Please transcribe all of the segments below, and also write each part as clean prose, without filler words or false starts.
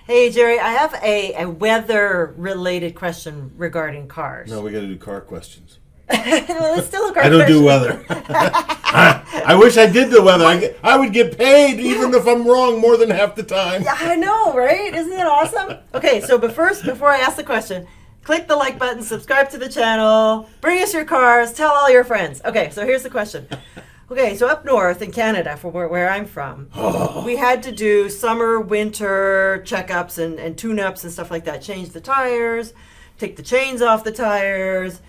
Hey, Jerry, I have a weather-related question regarding cars. No, we got to do car questions. Well, it's still a car I don't question. do weather. I wish I did the weather. I would get paid even if I'm wrong more than half the time. Yeah, I know, right? Isn't it awesome? Okay, so before I ask the question, click the like button, subscribe to the channel, bring us your cars, tell all your friends. Okay, so here's the question. Okay, so up north in Canada, from where I'm from, we had to do summer, winter checkups and tune-ups and stuff like that. Change the tires, take the chains off the tires,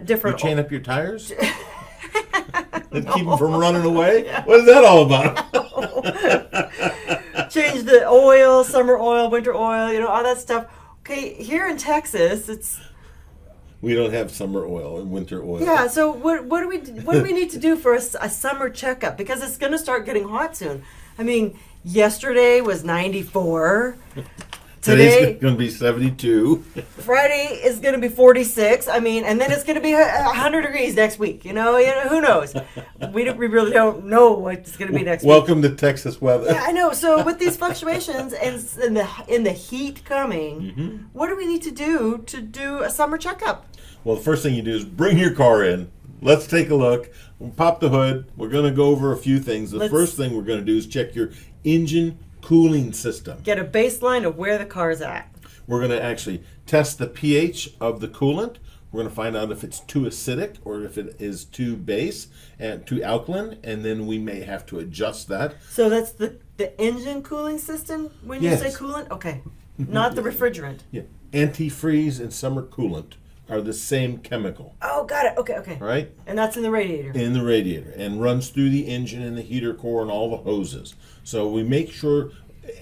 different... You chain up your tires? And keep them from running away? What is that all about? Change the oil, summer oil, winter oil, all that stuff. Okay, here in Texas, it's... We don't have summer oil and winter oil. Yeah, so what do we need to do for a summer checkup? Because it's going to start getting hot soon. I mean, yesterday was 94. Today's going to be 72. Friday is going to be 46. I mean, and then it's going to be 100 degrees next week. Who knows? We really don't know what it's going to be next week. Welcome to Texas weather. Yeah, I know. So with these fluctuations and in the heat coming, what do we need to do a summer checkup? Well, the first thing you do is bring your car in. Let's take a look. We'll pop the hood. We're going to go over a few things. The first thing we're going to do is check your engine cooling system. Get a baseline of where the car's at. We're going to actually test the pH of the coolant. We're going to find out if it's too acidic or if it is too base and too alkaline, and then we may have to adjust that. So that's the engine cooling system when you say coolant? Okay. Not the refrigerant. Yeah. Antifreeze and summer coolant are the same chemical. Oh, got it. Okay. Right? And that's in the radiator. In the radiator, and runs through the engine and the heater core and all the hoses. So we make sure,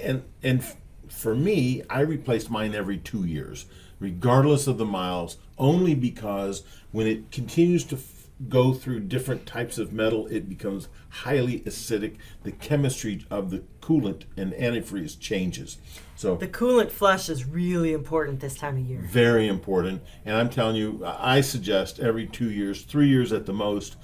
and for me, I replace mine every 2 years, regardless of the miles, only because when it continues to go through different types of metal, it becomes highly acidic. The chemistry of the coolant and antifreeze changes. So the coolant flush is really important this time of year. Very important. And I'm telling you, I suggest every 2 years, 3 years at the most.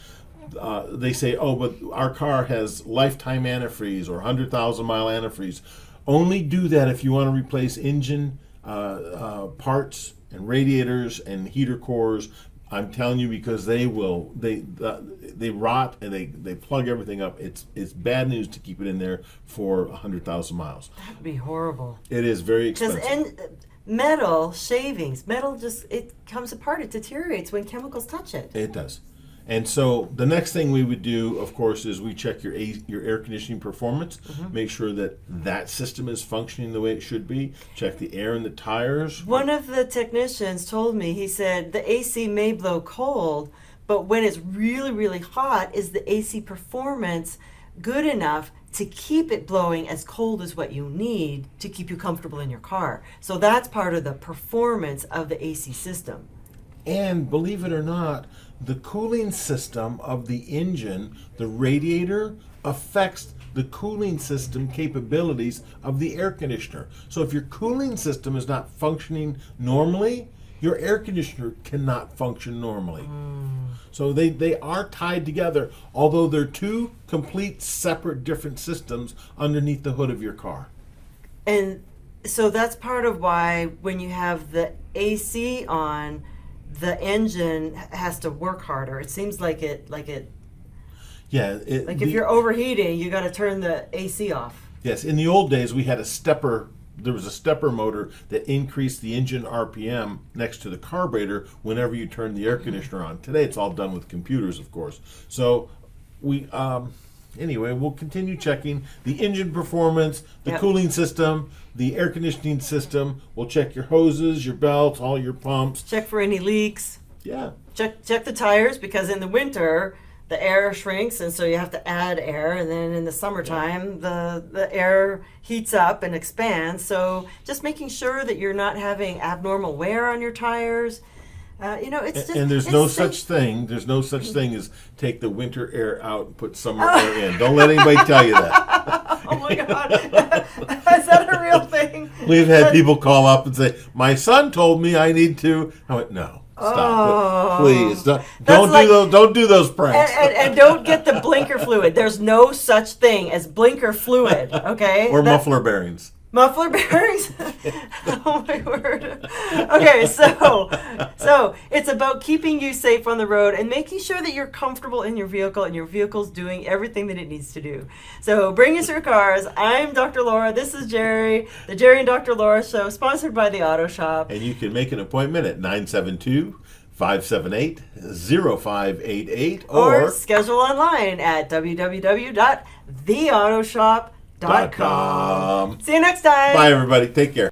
They say, oh, but our car has lifetime antifreeze or 100,000 mile antifreeze. Only do that if you want to replace engine parts and radiators and heater cores. I'm telling you, because they rot and they plug everything up. It's bad news to keep it in there for 100,000 miles. That'd be horrible. It is very expensive. Because metal shavings, it comes apart. It deteriorates when chemicals touch it. It does. And so the next thing we would do, of course, is we check your air conditioning performance, make sure that system is functioning the way it should be, check the air in the tires. One of the technicians told me, he said, the AC may blow cold, but when it's really, really hot, is the AC performance good enough to keep it blowing as cold as what you need to keep you comfortable in your car? So that's part of the performance of the AC system. And believe it or not, the cooling system of the engine, the radiator, affects the cooling system capabilities of the air conditioner. So if your cooling system is not functioning normally, your air conditioner cannot function normally. So they are tied together, although they're two complete separate different systems underneath the hood of your car. And so that's part of why when you have the AC on, the engine has to work harder. It seems like it. Yeah. If you're overheating, you got to turn the AC off. Yes. In the old days, we had a stepper. There was a stepper motor that increased the engine RPM next to the carburetor whenever you turn the air conditioner on. Today, it's all done with computers, of course. So anyway, we'll continue checking the engine performance, the cooling system, the air conditioning system. We'll check your hoses, your belts, all your pumps. Check for any leaks. Yeah. Check the tires, because in the winter the air shrinks, and so you have to add air, and then in the summertime the air heats up and expands. So just making sure that you're not having abnormal wear on your tires. It's just, and there's no such thing. There's no such thing as take the winter air out and put summer air in. Don't let anybody tell you that. Oh my God, is that a real thing? We've had people call up and say, "My son told me I need to." I went, "No, stop it, please. Don't do those pranks." And don't get the blinker fluid. There's no such thing as blinker fluid. Okay. Or muffler bearings. Muffler bearings? Oh my word. Okay, so it's about keeping you safe on the road and making sure that you're comfortable in your vehicle and your vehicle's doing everything that it needs to do. So bring us your cars. I'm Dr. Laura. This is Jerry, the Jerry and Dr. Laura Show, sponsored by the Auto Shop. And you can make an appointment at 972-578-0588 Or schedule online at www.theautoshop.com. See you next time. Bye, everybody. Take care.